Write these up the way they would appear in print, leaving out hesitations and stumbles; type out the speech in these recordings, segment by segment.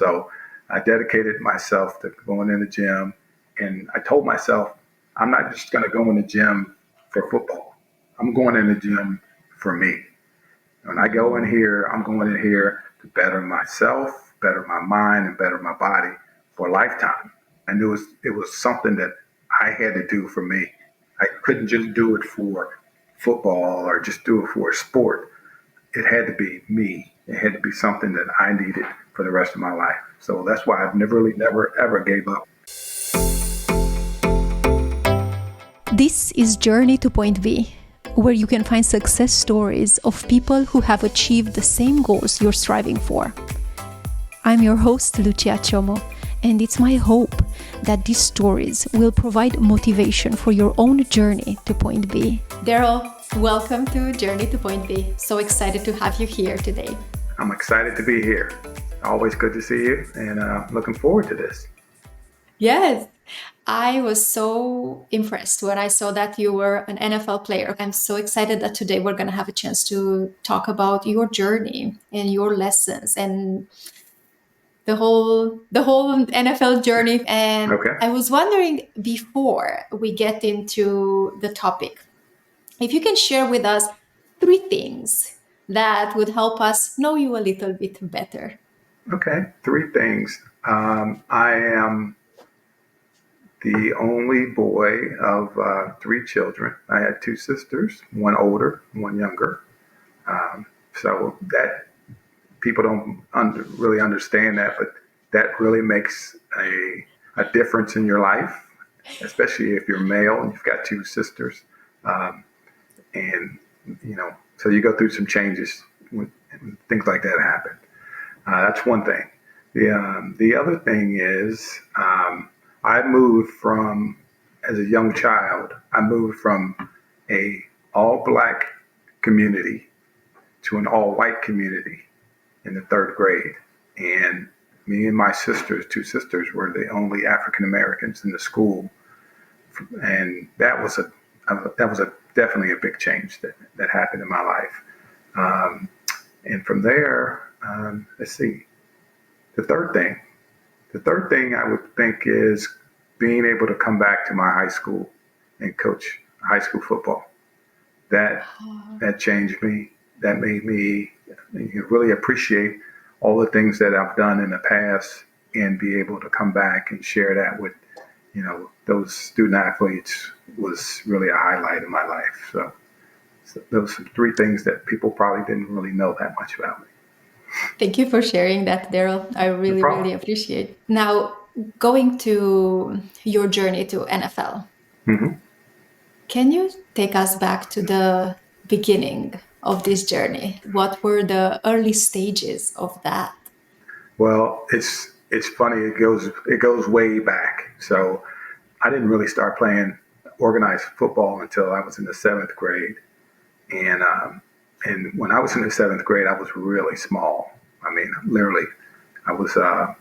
So I dedicated myself to going in the gym, and I told myself, I'm not just going to go in the gym for football. I'm going in the gym for me. When I go in here, I'm going in here to better myself, better my mind, and better my body for a lifetime. I knew it was something that I had to do for me. I couldn't just do it for football or just do it for a sport. It had to be me. It had to be something that I needed for the rest of my life. So that's why I've never, ever gave up. This is Journey to Point B, where you can find success stories of people who have achieved the same goals you're striving for. I'm your host, Lucia Csoma, and it's my hope that these stories will provide motivation for your own journey to Point B. Darryl, welcome to Journey to Point B. So excited to have you here today. I'm excited to be here. Always good to see you, and looking forward to this. Yes. I was so impressed when I saw that you were an NFL player. I'm so excited that today we're going to have a chance to talk about your journey and your lessons and the whole NFL journey. And Okay. I was wondering, before we get into the topic, if you can share with us 3 things that would help us know you a little bit better. Okay, 3 things. I am the only boy of 3 children. I had 2 sisters, one older, one younger. So that people don't really understand that, but that really makes a difference in your life, especially if you're male and you've got 2 sisters. And, so you go through some changes when things like that happen. That's one thing. The other thing is, I moved as a young child, I moved from a all black community to an all white community in the 3rd grade. And me and my 2 sisters were the only African Americans in the school. And that was definitely a big change that happened in my life. And from there, let's see, the third thing I would think is being able to come back to my high school and coach high school football. That changed me. That made me really appreciate all the things that I've done in the past and be able to come back and share that with, those student athletes was really a highlight in my life. So those are 3 things that people probably didn't really know that much about me. Thank you for sharing that, Darryl. I really appreciate it. Now, going to your journey to NFL, Can you take us back to the beginning of this journey? What were the early stages of that? Well, it's funny. It goes way back. So I didn't really start playing organized football until I was in the 7th grade, and when I was in the 7th grade, I was really small. I mean, literally, I was, I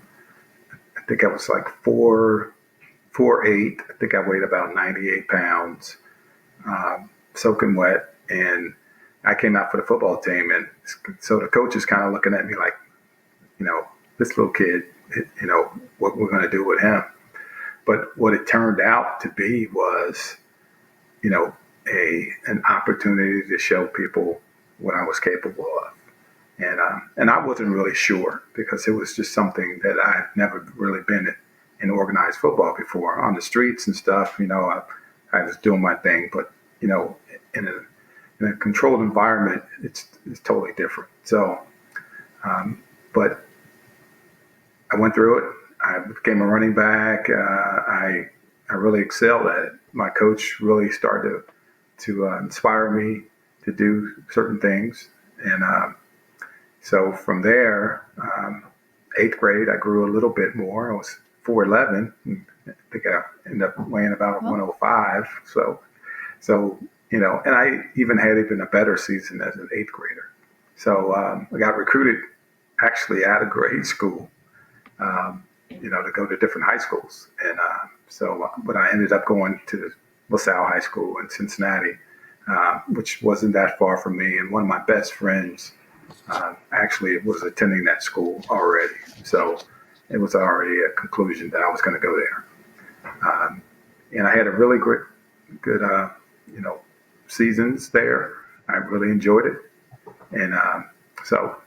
think I was like 4'8". I think I weighed about 98 pounds, soaking wet. And I came out for the football team. And so the coach is kind of looking at me like, this little kid, what we're going to do with him. But what it turned out to be was, an opportunity to show people what I was capable of. And I wasn't really sure because it was just something that I'd never really been in organized football before. On the streets and stuff, I was doing my thing, but, in a controlled environment, it's totally different. So, but I went through it. I became a running back. I really excelled at it. My coach really started to inspire me to do certain things. And so from there, 8th grade, I grew a little bit more. I was 4'11". I think I ended up weighing about 105. So and I even had a better season as an 8th grader. So I got recruited actually out of grade school, to go to different high schools. And but I ended up going to LaSalle High School in Cincinnati, which wasn't that far from me. And one of my best friends actually was attending that school already. So it was already a conclusion that I was going to go there. And I had a really good, seasons there. I really enjoyed it. And so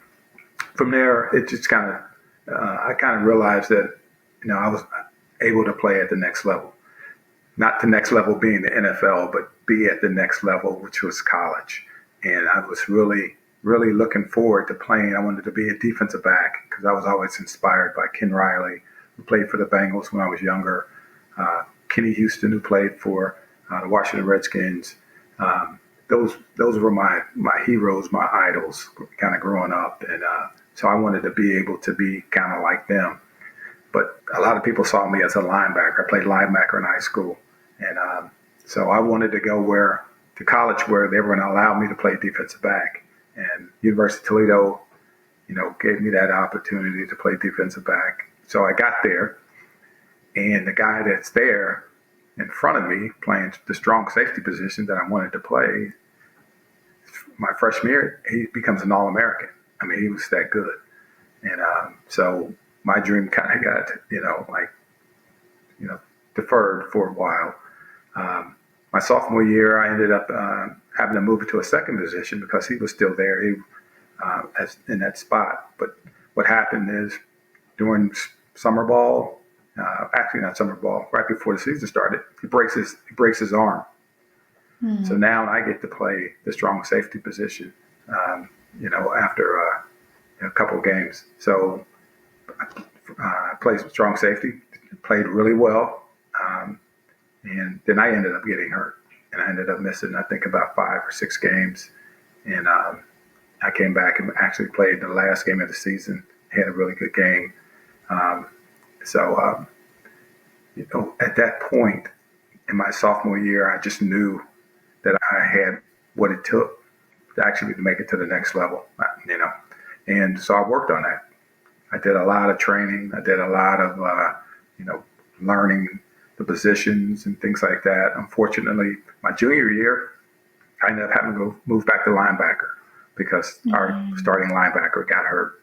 from there, it just I kind of realized that, I was able to play at the next level. Not the next level being the NFL, but be at the next level, which was college. And I was really, really looking forward to playing. I wanted to be a defensive back because I was always inspired by Ken Riley, who played for the Bengals when I was younger. Kenny Houston, who played for the Washington Redskins. Those were my heroes, my idols, kind of growing up. And so I wanted to be able to be kind of like them. But a lot of people saw me as a linebacker. I played linebacker in high school. And so I wanted to go to college where they were going to allow me to play defensive back. And University of Toledo, gave me that opportunity to play defensive back. So I got there, and the guy that's there in front of me playing the strong safety position that I wanted to play, my freshman year, he becomes an All-American. I mean, he was that good. And so my dream kind of got, deferred for a while. My sophomore year, I ended up having to move to a second position because he was still there in that spot. But what happened is during summer ball, actually not summer ball, right before the season started, he breaks his arm. Mm-hmm. So now I get to play the strong safety position, after a couple of games. So I played strong safety, played really well. And then I ended up getting hurt, and I ended up missing, I think, about 5 or 6 games. And I came back and actually played the last game of the season, had a really good game. At that point in my sophomore year, I just knew that I had what it took to actually make it to the next level, And so I worked on that. I did a lot of training. I did a lot of, learning the positions and things like that. Unfortunately, my junior year, I ended up having to move back to linebacker because our starting linebacker got hurt.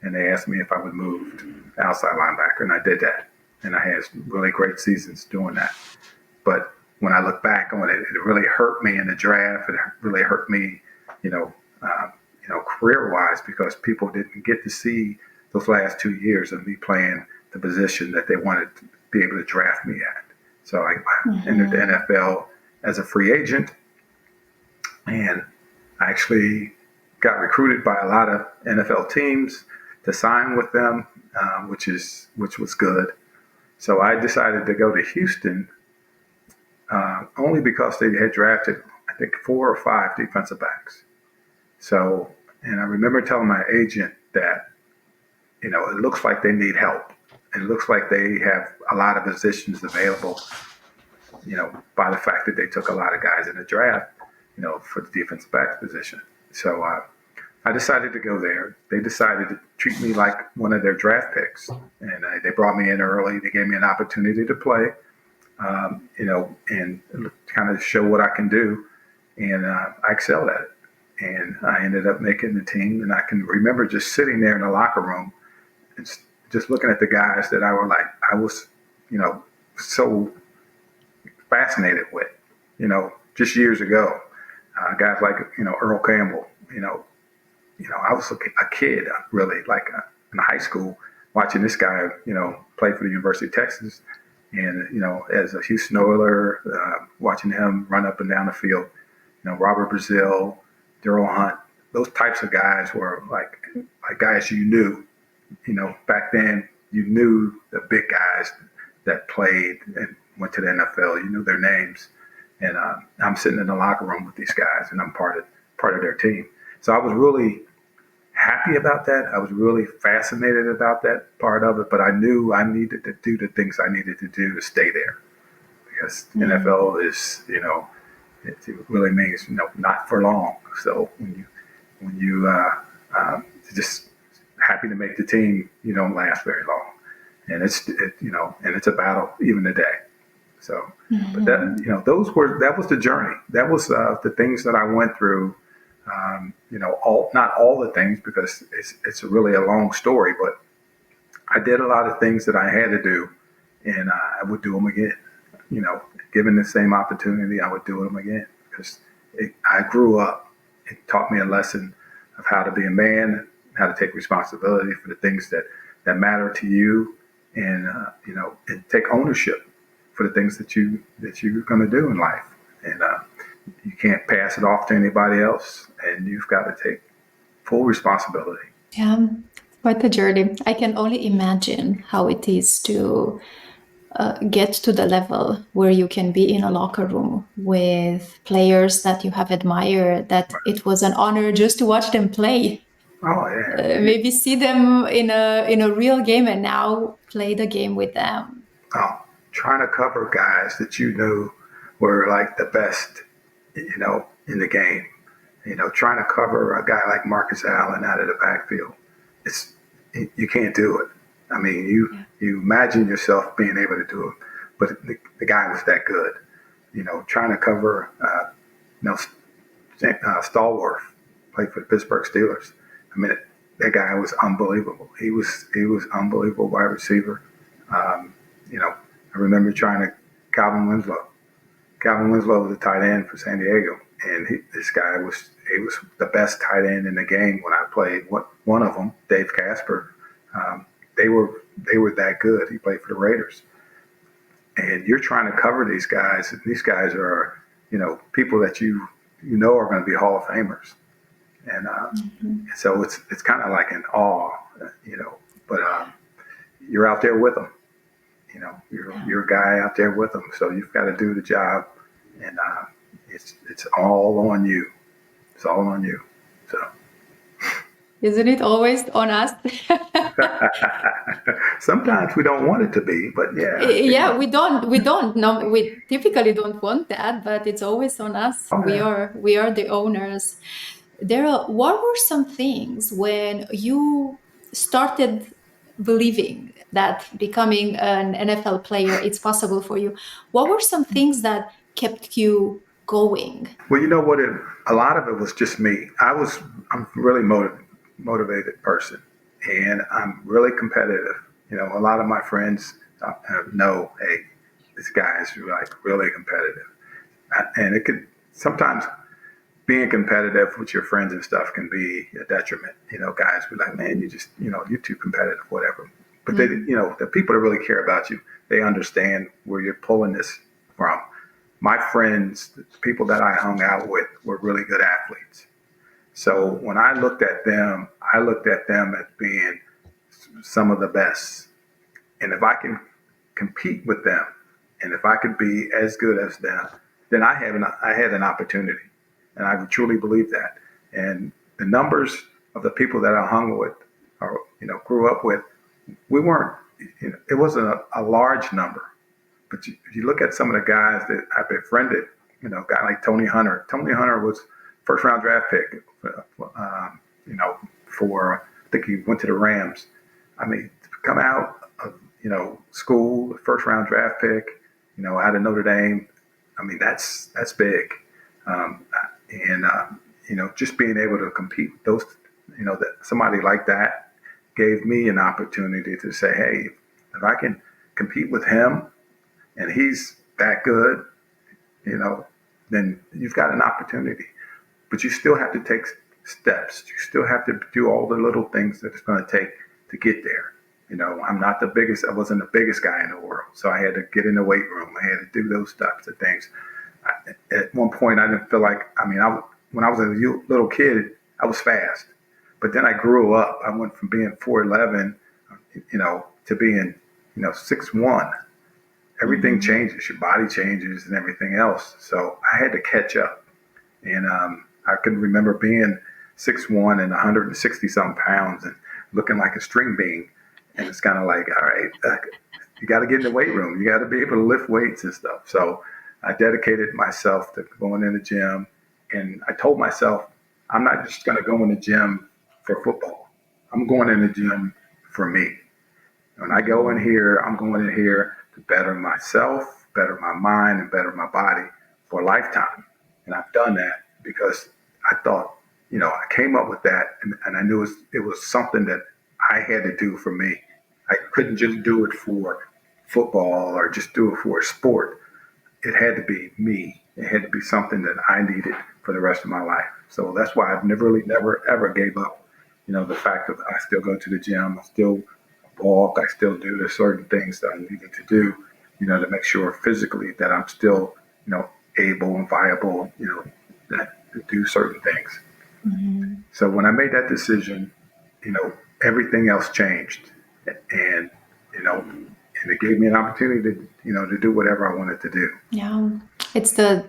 And they asked me if I would move to outside linebacker, and I did that. And I had really great seasons doing that. But when I look back on it, it really hurt me in the draft. It really hurt me, career-wise, because people didn't get to see those last 2 years of me playing the position that they wanted to be able to draft me at. So I entered the NFL as a free agent, and I actually got recruited by a lot of NFL teams to sign with them, which was good. So I decided to go to Houston only because they had drafted, I think, 4 or 5 defensive backs. So, and I remember telling my agent that, it looks like they need help. It looks like they have a lot of positions available, by the fact that they took a lot of guys in the draft, for the defensive back position. So I decided to go there. They decided to treat me like one of their draft picks. And they brought me in early. They gave me an opportunity to play, and kind of show what I can do. And I excelled at it. And I ended up making the team. And I can remember just sitting there in the locker room and just looking at the guys that I was, so fascinated with, just years ago. Guys like, Earl Campbell, I was a kid, really, in high school, watching this guy, play for the University of Texas. And, as a Houston Oiler, watching him run up and down the field, Robert Brazile, Darryl Hunt, those types of guys were like guys you knew. Back then, you knew the big guys that played and went to the NFL. You knew their names. And I'm sitting in the locker room with these guys, and I'm part of their team. So I was really happy about that. I was really fascinated about that part of it. But I knew I needed to do the things I needed to do to stay there. Because NFL is, it really means, not for long. So when you just happy to make the team, you don't last very long, and it's a battle even today. So, but that that was the journey. That was the things that I went through. Not all the things, because it's really a long story, but I did a lot of things that I had to do, and I would do them again. Given the same opportunity, I would do them again because I grew up. It taught me a lesson of how to be a man, how to take responsibility for the things that matter to you, and and take ownership for the things that you're going to do in life. And you can't pass it off to anybody else, and you've got to take full responsibility. Yeah, quite a journey. I can only imagine how it is to get to the level where you can be in a locker room with players that you have admired, that it was an honor just to watch them play. Oh yeah. Maybe see them in a real game and now play the game with them. Trying to cover guys that you knew were like the best, in the game. Trying to cover a guy like Marcus Allen out of the backfield. You can't do it. I mean, you imagine yourself being able to do it, but the guy was that good. Trying to cover, Stallworth, played for the Pittsburgh Steelers. I mean, that guy was unbelievable. He was unbelievable wide receiver. I remember trying to Calvin Winslow. Calvin Winslow was a tight end for San Diego, and this guy was the best tight end in the game when I played. One of them, Dave Casper, they were that good. He played for the Raiders, and you're trying to cover these guys. And these guys are people that you know are going to be Hall of Famers, and so it's kind of like an awe, but you're out there with them. You're a guy out there with them, so you've got to do the job, and it's all on you. It's all on you. So, isn't it always on us? Sometimes we don't want it to be, but yeah. Yeah, we don't. No, we typically don't want that, but it's always on us. Okay. We are the owners. Darryl, what were some things when you started believing that becoming an NFL player, it's possible for you? What were some things that kept you going? Well, you know what? A lot of it was just me. I'm a really motivated person, and I'm really competitive. A lot of my friends know, hey, this guy is like really competitive, and it could sometimes being competitive with your friends and stuff can be a detriment. Guys be like, man, you're too competitive, whatever. But they, the people that really care about you, they understand where you're pulling this from. My friends, the people that I hung out with, were really good athletes. So when I looked at them as being some of the best. And if I can compete with them, and if I could be as good as them, then I had an opportunity. And I truly believe that. And the numbers of the people that I hung with or, grew up with, we weren't, it wasn't a large number. But if you look at some of the guys that I befriended, a guy like Tony Hunter. Tony Hunter was first round draft pick, for, I think he went to the Rams. I mean, to come out of, school, first round draft pick, out of Notre Dame, I mean, that's big. Just being able to compete with those, that somebody like that gave me an opportunity to say, hey, if I can compete with him and he's that good, then you've got an opportunity. But you still have to take steps. You still have to do all the little things that it's going to take to get there. I'm not the biggest. I wasn't the biggest guy in the world. So I had to get in the weight room. I had to do those types of things. At one point, I didn't feel like, when I was a little kid, I was fast. But then I grew up. I went from being 4'11", to being, 6'1". Everything changes. Your body changes and everything else. So I had to catch up. And I can remember being 6'1" and 160-something pounds and looking like a string bean. And it's kind of like, all right, you got to get in the weight room. You got to be able to lift weights and stuff. So I dedicated myself to going in the gym. And I told myself, I'm not just going to go in the gym for football. I'm going in the gym for me. When I go in here, I'm going in here to better myself, better my mind, and better my body for a lifetime. And I've done that because I thought, I came up with that, and I knew it was something that I had to do for me. I couldn't just do it for football or just do it for a sport. It had to be me. It had to be something that I needed for the rest of my life. So that's why I've never, ever gave up. The fact that I still go to the gym, I still walk, I still do the certain things that I needed to do, to make sure physically that I'm still, able and viable, to do certain things. Mm-hmm. So when I made that decision, everything else changed, and and it gave me an opportunity to to do whatever I wanted to do. Yeah, it's the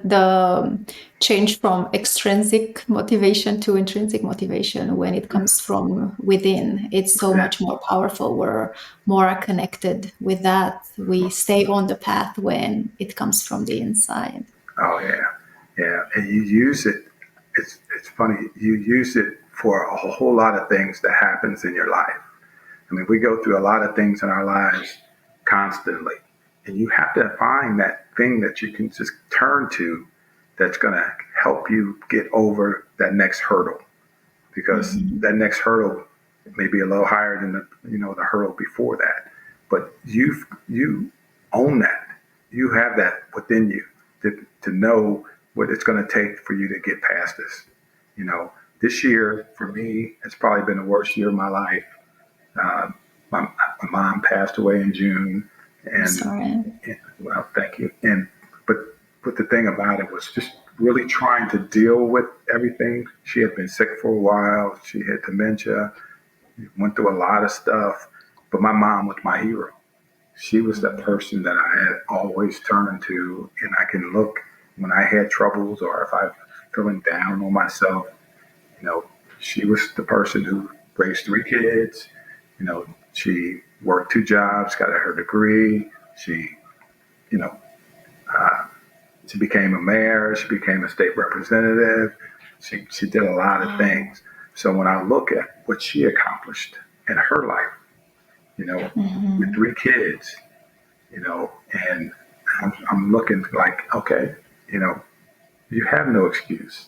change from extrinsic motivation to intrinsic motivation. When it comes from within, it's so much more powerful. We're more connected with that. We stay on the path when it comes from the inside. Oh yeah, yeah, and you use it. It's funny. You use it for a whole lot of things that happens in your life. I mean, we go through a lot of things in our lives constantly, and you have to find that thing that you can just turn to that's going to help you get over that next hurdle, because that next hurdle may be a little higher than the hurdle before that, but you own that. You have that within you to know what it's going to take for you to get past this. This year for me, it's probably been the worst year of my life. My mom passed away in June, and, Sorry. well, thank you. But the thing about it was just really trying to deal with everything. She had been sick for a while. She had dementia. Went through a lot of stuff. But my mom was my hero. She was that person that I had always turned to, and I can look when I had troubles or if I'm feeling down on myself. She was the person who raised 3 kids. She worked 2 jobs, got her degree. She, you know, she became a mayor. She became a state representative. She did a lot of things. So when I look at what she accomplished in her life, with 3 kids, and I'm looking like, okay, you have no excuse.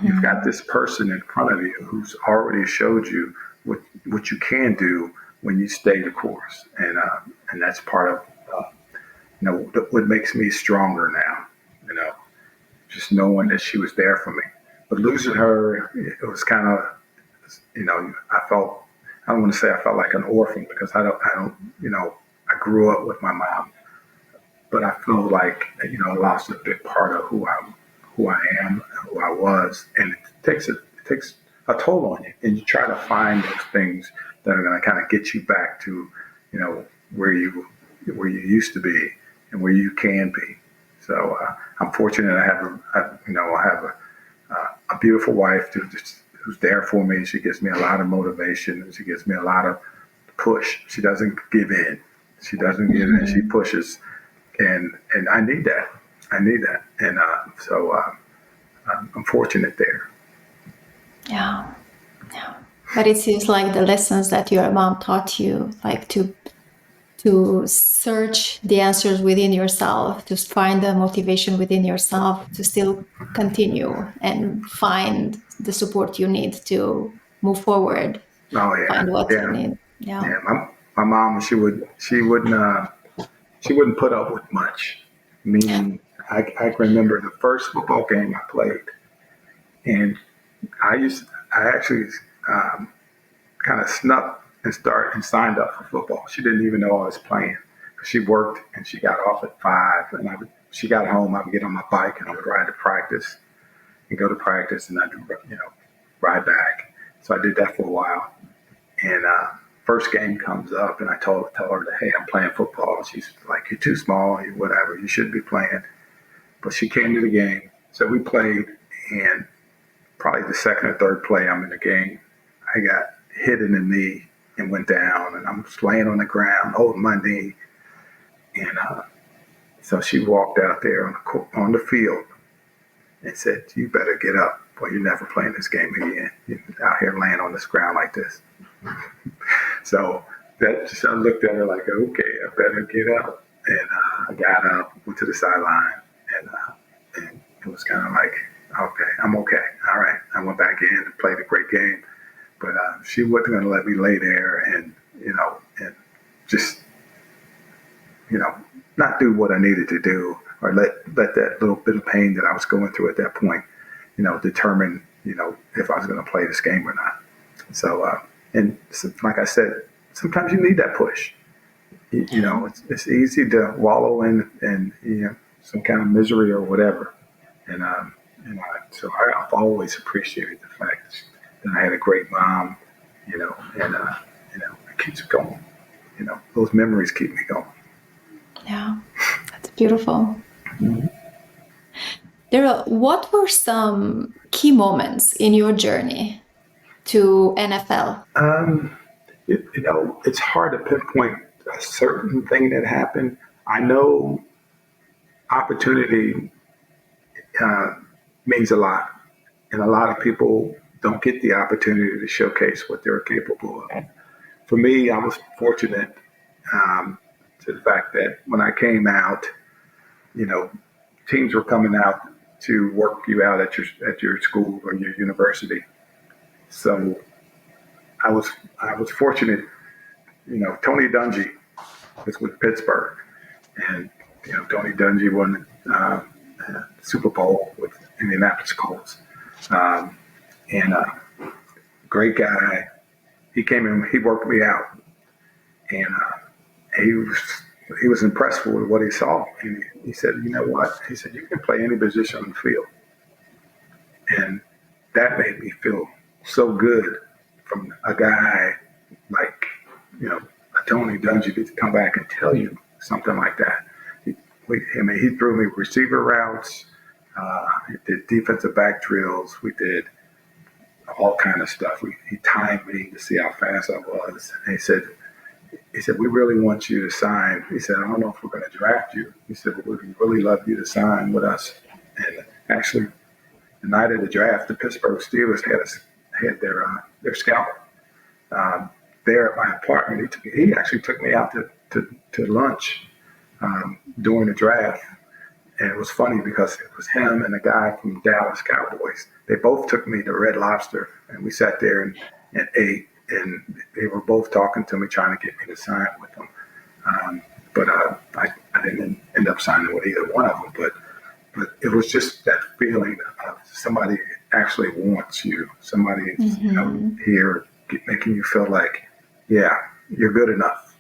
You've got this person in front of you who's already showed you what you can do when you stay the course, and that's part of what makes me stronger now. Just knowing that she was there for me. But losing her, it was kind of, I don't want to say I felt like an orphan, because I don't, I grew up with my mom, but I feel like I lost a big part of who I am, who I was, and it takes a toll on you, and you try to find those things that are going to kind of get you back to, where you used to be and where you can be. So I'm fortunate I have a beautiful wife who's there for me. She gives me a lot of motivation. She gives me a lot of push. She doesn't give in. She doesn't give in. She pushes, and I need that. And so I'm fortunate there. Yeah. But it seems like the lessons that your mom taught you, like to search the answers within yourself, to find the motivation within yourself, to still continue and find the support you need to move forward. Oh yeah, Find what yeah, you need. Yeah. My mom, she wouldn't put up with much. Meaning, I can remember the first football game I played, and I actually kind of snuck and signed up for football. She didn't even know I was playing. She worked and she got off at 5, and she got home. I would get on my bike and I would ride to practice and go to practice, and I'd ride back. So I did that for a while. And first game comes up, and I tell her that, hey, I'm playing football. She's like, you're too small, you whatever, you shouldn't be playing. But she came to the game, so we played, and probably the second or third play I'm in the game, I got hit in the knee and went down, and I'm just laying on the ground holding my knee. And so she walked out there on the field and said, you better get up, or you're never playing this game again. You're out here laying on this ground like this. So I looked at her like, okay, I better get up. And I got up, went to the sideline, and it was kind of like, okay, I'm okay. All right. I went back in and played a great game. But she wasn't going to let me lay there and just, not do what I needed to do, or let that little bit of pain that I was going through at that point, determine, if I was going to play this game or not. So, like I said, sometimes you need that push. It's easy to wallow in some kind of misery or whatever. And, so I've always appreciated the fact that I had a great mom, and, it keeps going. Those memories keep me going. Yeah, that's beautiful. Mm-hmm. Darryl, what were some key moments in your journey to NFL? It's hard to pinpoint a certain thing that happened. I know opportunity means a lot, and a lot of people don't get the opportunity to showcase what they're capable of. For me, I was fortunate to the fact that when I came out, teams were coming out to work you out at your school or your university. So I was fortunate. Tony Dungy was with Pittsburgh, and Tony Dungy won Super Bowl with Indianapolis Colts, and great guy. He came in, he worked me out, and he was impressed with what he saw. And he said, "You know what?" He said, "You can play any position on the field," and that made me feel so good from a guy like Tony Dungy to come back and tell you something like that. He threw me receiver routes. He did defensive back drills. We did all kind of stuff. He timed me to see how fast I was. And he said, "We really want you to sign." He said, "I don't know if we're going to draft you." He said, "But we'd really love you to sign with us." And actually, the night of the draft, the Pittsburgh Steelers had their scout there at my apartment. He actually took me out to lunch during the draft. And it was funny because it was him and a guy from Dallas Cowboys. They both took me to Red Lobster, and we sat there and ate. And they were both talking to me, trying to get me to sign with them. But I didn't end up signing with either one of them. But it was just that feeling of somebody actually wants you, somebody here making you feel like, yeah, you're good enough.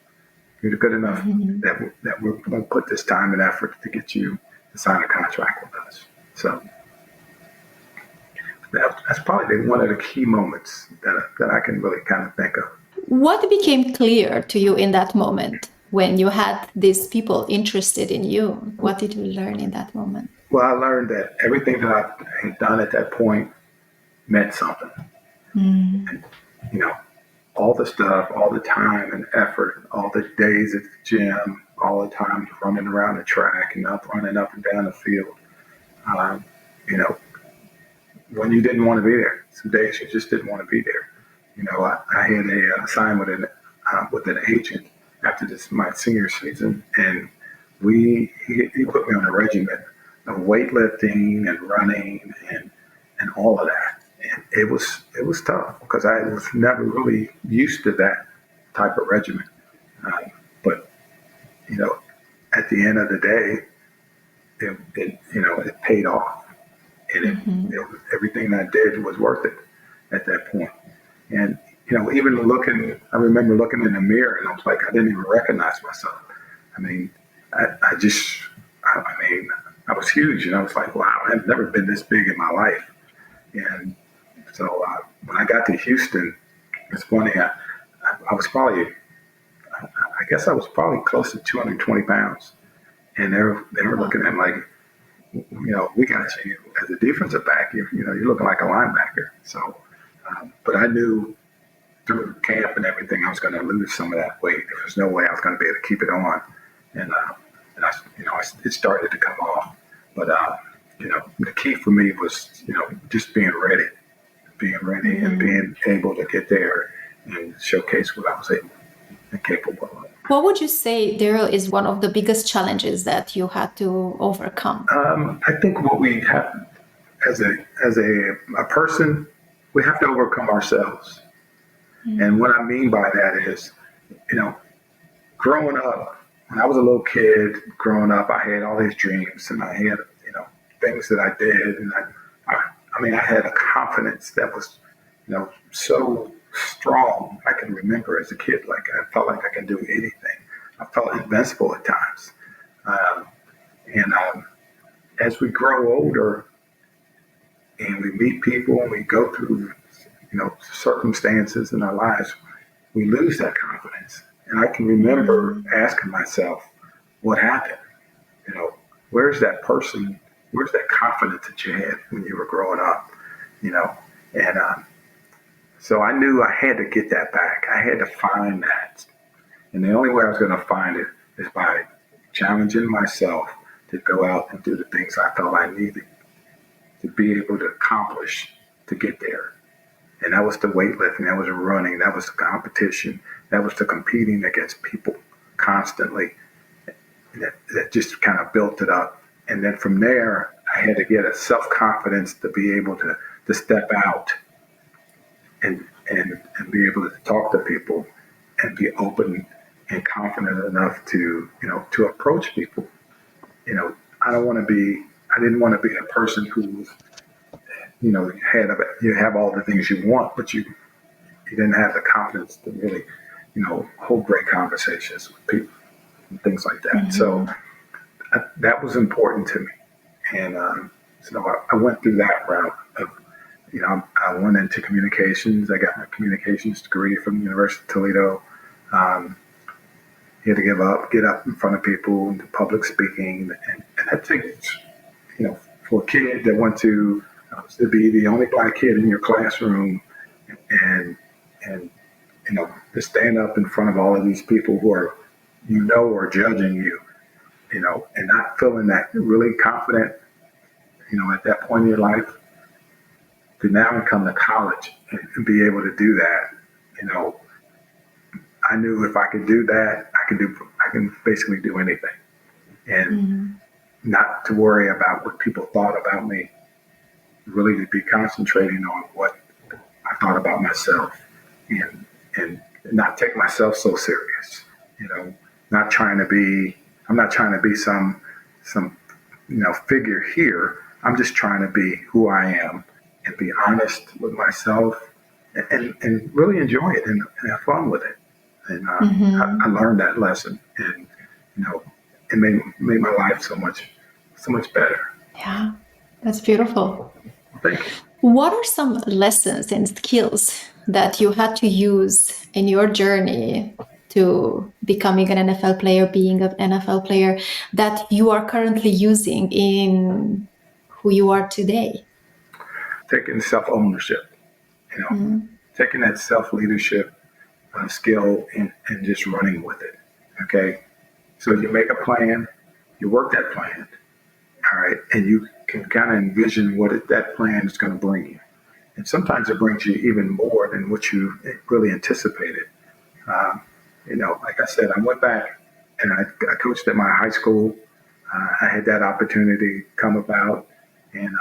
You're good enough that we're going to put this time and effort to get you to sign a contract with us. So that's probably one of the key moments that I can really kind of think of. What became clear to you in that moment when you had these people interested in you? What did you learn in that moment? Well, I learned that everything that I had done at that point meant something. And, all the stuff, all the time and effort, all the days at the gym, all the time running around the track and running up and down the field. When you didn't want to be there, some days you just didn't want to be there. I had a assignment with an agent after my senior season, and he put me on a regimen of weightlifting and running and all of that. And it was tough because I was never really used to that type of regimen. But at the end of the day, it paid off, and everything I did was worth it at that point. And even I remember looking in the mirror, and I was like, I didn't even recognize myself. I mean, I was huge, and I was like, wow, I've never been this big in my life. And so when I got to Houston, it's funny. I was probably close to 220 pounds, and they were looking at me like, we got you as a defensive back. You're looking like a linebacker. So, but I knew through camp and everything, I was going to lose some of that weight. There was no way I was going to be able to keep it on, and it started to come off. But the key for me was just being ready and being able to get there and showcase what I was able and capable of. What would you say, Darryl, is one of the biggest challenges that you had to overcome? I think what we have as a person, we have to overcome ourselves. And what I mean by that is, growing up, when I was a little kid, growing up, I had all these dreams, and I had, things that I did, and I had a confidence that was, so strong. I can remember as a kid, like I felt like I can do anything. I felt invincible at times. And as we grow older and we meet people and we go through, circumstances in our lives, we lose that confidence. And I can remember asking myself, what happened? Where's that person? Where's that confidence that you had when you were growing up? And so I knew I had to get that back. I had to find that. And the only way I was going to find it is by challenging myself to go out and do the things I felt I needed to be able to accomplish to get there. And that was the weightlifting, that was the running, that was the competition, that was the competing against people constantly. That just kind of built it up. And then from there, I had to get a self-confidence to be able to step out and be able to talk to people and be open and confident enough to approach people. I didn't want to be a person who, you have all the things you want, but you didn't have the confidence to really, hold great conversations with people and things like that. Mm-hmm. So that was important to me. And so I went through that route of, I went into communications. I got my communications degree from the University of Toledo. You had to get up in front of people and do public speaking. And that takes, for a kid that went to be the only black kid in your classroom and to stand up in front of all of these people who are, are judging you, and not feeling that really confident, at that point in your life, to now come to college and be able to do that, I knew if I could do that, I can basically do anything, and not to worry about what people thought about me, really to be concentrating on what I thought about myself, and not take myself so serious, I'm not trying to be some figure here. I'm just trying to be who I am and be honest with myself and really enjoy it and have fun with it. And I learned that lesson, and it made my life so much better. Yeah, that's beautiful. Thank you. What are some lessons and skills that you had to use in your journey to becoming an NFL player, being an NFL player, that you are currently using in who you are today? Taking self-ownership, taking that self-leadership skill and just running with it. Okay. So you make a plan, you work that plan. All right. And you can kind of envision what that plan is going to bring you. And sometimes it brings you even more than what you really anticipated. Like I said, I went back and I coached at my high school. I had that opportunity come about. And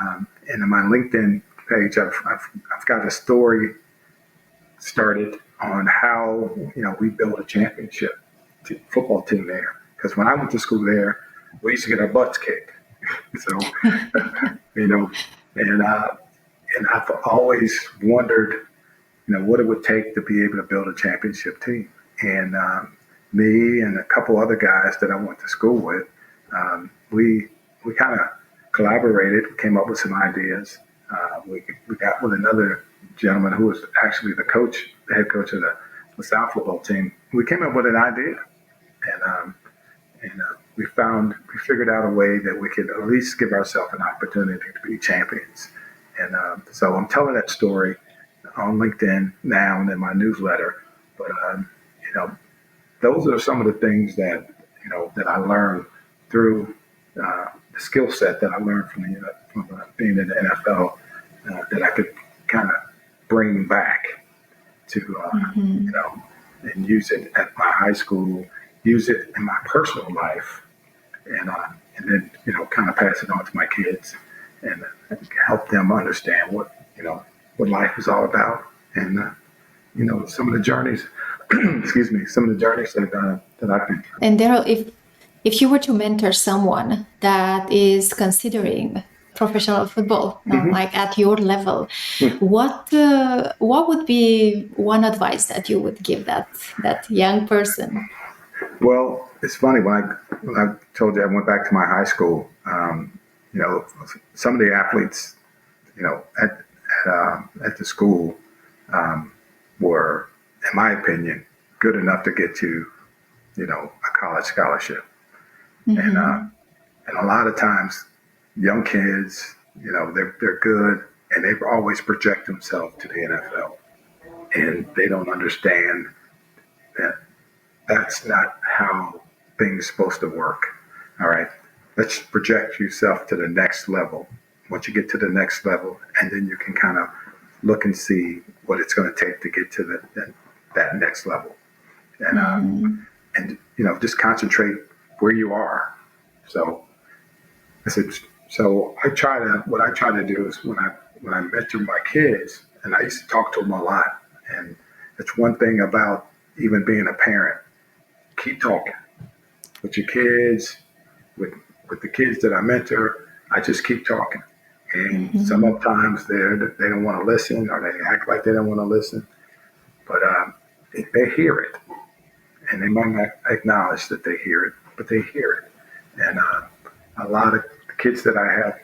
in my LinkedIn page, I've got a story started on how, we built a championship football team there. Because when I went to school there, we used to get our butts kicked. So, and I've always wondered, what it would take to be able to build a championship team. And me and a couple other guys that I went to school with, we kind of collaborated, came up with some ideas. We got with another gentleman who was actually the head coach of the LaSalle football team. We came up with an idea, and we figured out a way that we could at least give ourselves an opportunity to be champions. And so I'm telling that story on LinkedIn now and in my newsletter. But those are some of the things that that I learned through the skill set that I learned from being in the NFL that I could kind of bring back to and use it at my high school, use it in my personal life, and then kind of pass it on to my kids and help them understand what life is all about, and some of the journeys excuse me, some of the journeys that I've been through. And Darryl, if you were to mentor someone that is considering professional football, like at your level, what would be one advice that you would give that young person? Well, it's funny when I told you I went back to my high school. Some of the athletes, at the school, were, in my opinion, good enough to get to, a college scholarship. And a lot of times, young kids, they're good, and they always project themselves to the NFL, and they don't understand that that's not how things supposed to work. All right, let's project yourself to the next level. Once you get to the next level, and then you can kind of look and see what it's going to take to get to that next level, and just concentrate where you are. So I said, what I try to do is when I mentor my kids, and I used to talk to them a lot, and it's one thing about even being a parent, keep talking with your kids, with the kids that I mentor. I just keep talking, and sometimes they don't want to listen, or they act like they don't want to listen, but they hear it, and they might not acknowledge that they hear it, but they hear it. And a lot of the kids that I have,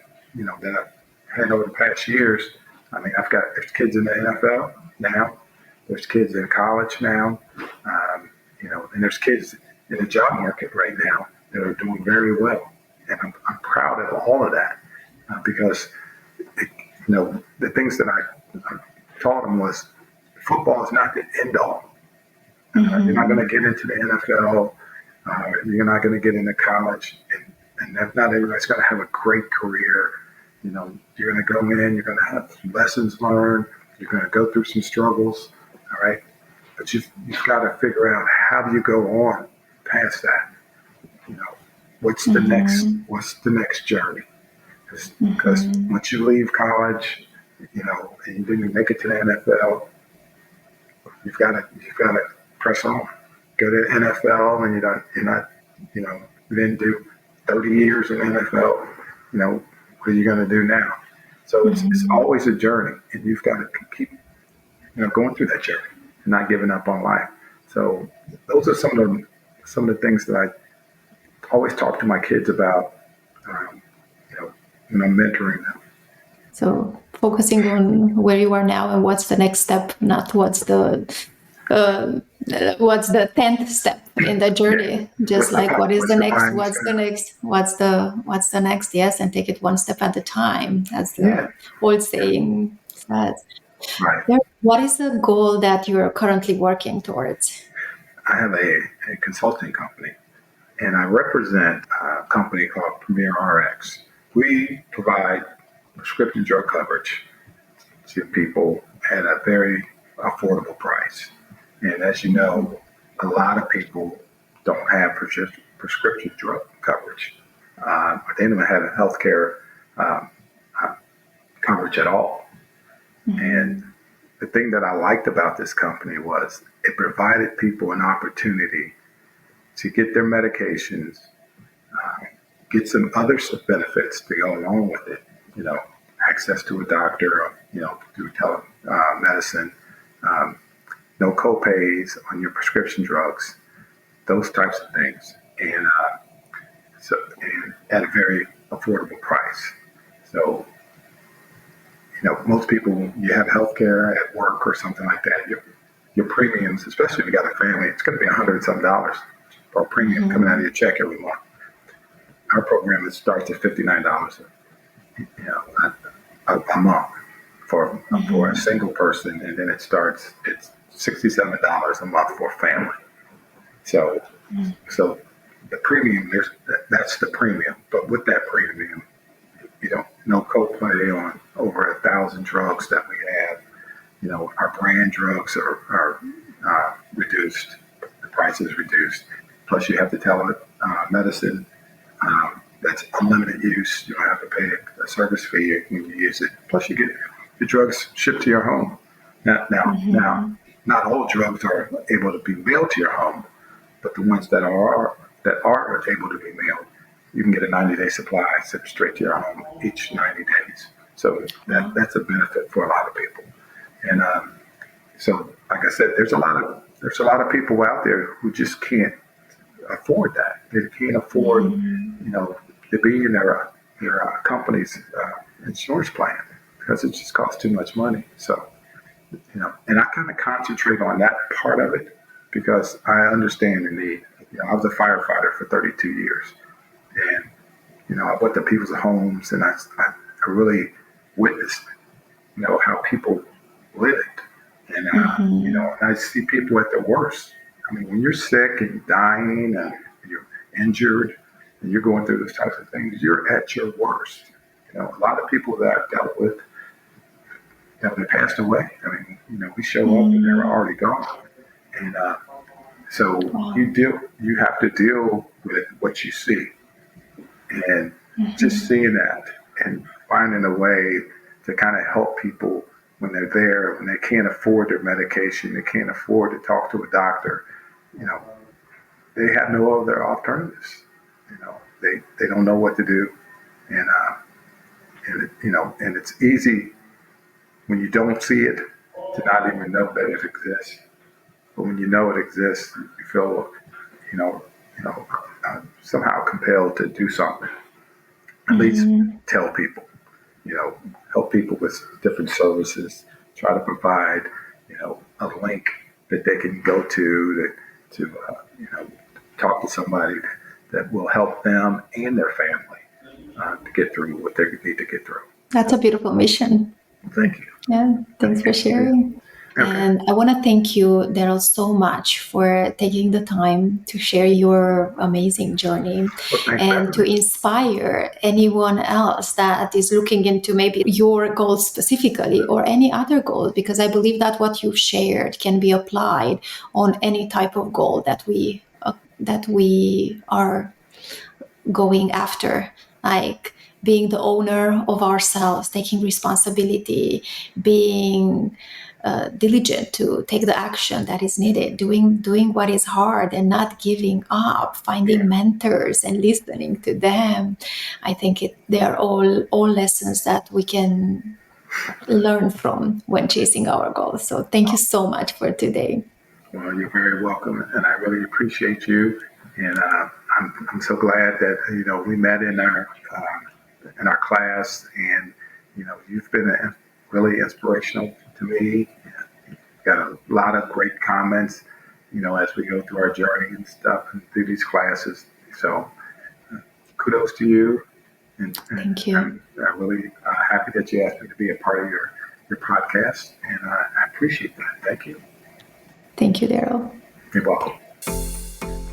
that I've had over the past years, I mean, there's kids in the NFL now, there's kids in college now, and there's kids in the job market right now that are doing very well. And I'm proud of all of that because, the things that I taught them was football is not the end all. You're not going to get into the NFL. You're not going to get into college, and not everybody's going to have a great career. You're going to go in, you're going to have some lessons learned, you're going to go through some struggles, all right? But you've got to figure out how do you go on past that. What's the next journey? Because once you leave college, and you didn't make it to the NFL, you've got to press on. Go to the NFL, and you didn't do 30 years in the NFL. What are you going to do now? So it's always a journey, and you've got to keep going through that journey and not giving up on life. So those are some of the things that I always talk to my kids about, when I'm mentoring them. So focusing on where you are now and what's the next step, not what's the 10th step in the journey. Just like what is the next, what's the next, yes, and take it one step at a time, as the old saying says. Right. What is the goal that you're currently working towards? I have a consulting company, and I represent a company called Premier RX. We provide prescription drug coverage to people at a very affordable price. And as you know, a lot of people don't have prescription drug coverage. They don't have health care coverage at all. And the thing that I liked about this company was it provided people an opportunity to get their medications, get some other benefits to go along with it, access to a doctor, through telemedicine, no co-pays on your prescription drugs, those types of things, and at a very affordable price. So, most people, you have health care at work or something like that, your premiums, especially if you got a family, it's going to be $100-some for a premium coming out of your check every month. Our program, it starts at $59 a month for a single person, and then it's $67 a month for a family. So the premium, that's the premium. But with that premium, no copay on over 1,000 drugs that we have. Our brand drugs are reduced. The price is reduced. Plus, you have to telemedicine. That's unlimited use. You don't have to pay a service fee when you use it. Plus, you get your drugs shipped to your home. Now, not all drugs are able to be mailed to your home, but the ones that are able to be mailed, you can get a 90-day supply sent straight to your home each 90 days. So that's a benefit for a lot of people. And so, like I said, there's a lot of people out there who just can't afford that. They can't afford, to be in their company's insurance plan because it just costs too much money. So, and I kind of concentrate on that part of it because I understand the need. I was a firefighter for 32 years, and I went to people's homes, and I really witnessed, how people lived, and and I see people at their worst. I mean, when you're sick and dying and you're injured and you're going through those types of things, you're at your worst. A lot of people that I've dealt with, they passed away. I mean, we show up and they're already gone. And so you have to deal with what you see. And just seeing that and finding a way to kind of help people when they're there, when they can't afford their medication, they can't afford to talk to a doctor, they have no other alternatives. They don't know what to do. And it's easy when you don't see it to not even know that it exists. But when you know it exists, you feel, somehow compelled to do something. At least tell people, help people with different services, try to provide, a link that they can go to talk to somebody that will help them and their family to get through what they need to get through. That's a beautiful mission. Thank you. Yeah, thanks for sharing. Okay. And I want to thank you, Darryl, so much for taking the time to share your amazing journey and to inspire anyone else that is looking into maybe your goals specifically or any other goal, because I believe that what you've shared can be applied on any type of goal that we are going after, like being the owner of ourselves, taking responsibility, being diligent to take the action that is needed, doing what is hard and not giving up, finding mentors and listening to them. I think they are all lessons that we can learn from when chasing our goals. So thank you so much for today. Well, you're very welcome, and I really appreciate you. And I'm so glad that we met in our class, and you've been really inspirational to me. You've got a lot of great comments, as we go through our journey and stuff and through these classes. So kudos to you. And thank you. I'm really happy that you asked me to be a part of your podcast, and I appreciate that. Thank you. Thank you, Darryl. You're welcome.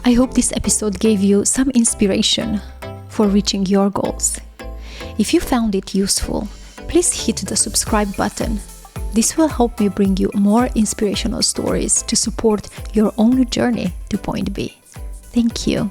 I hope this episode gave you some inspiration for reaching your goals. If you found it useful, please hit the subscribe button. This will help me bring you more inspirational stories to support your own journey to point B. Thank you.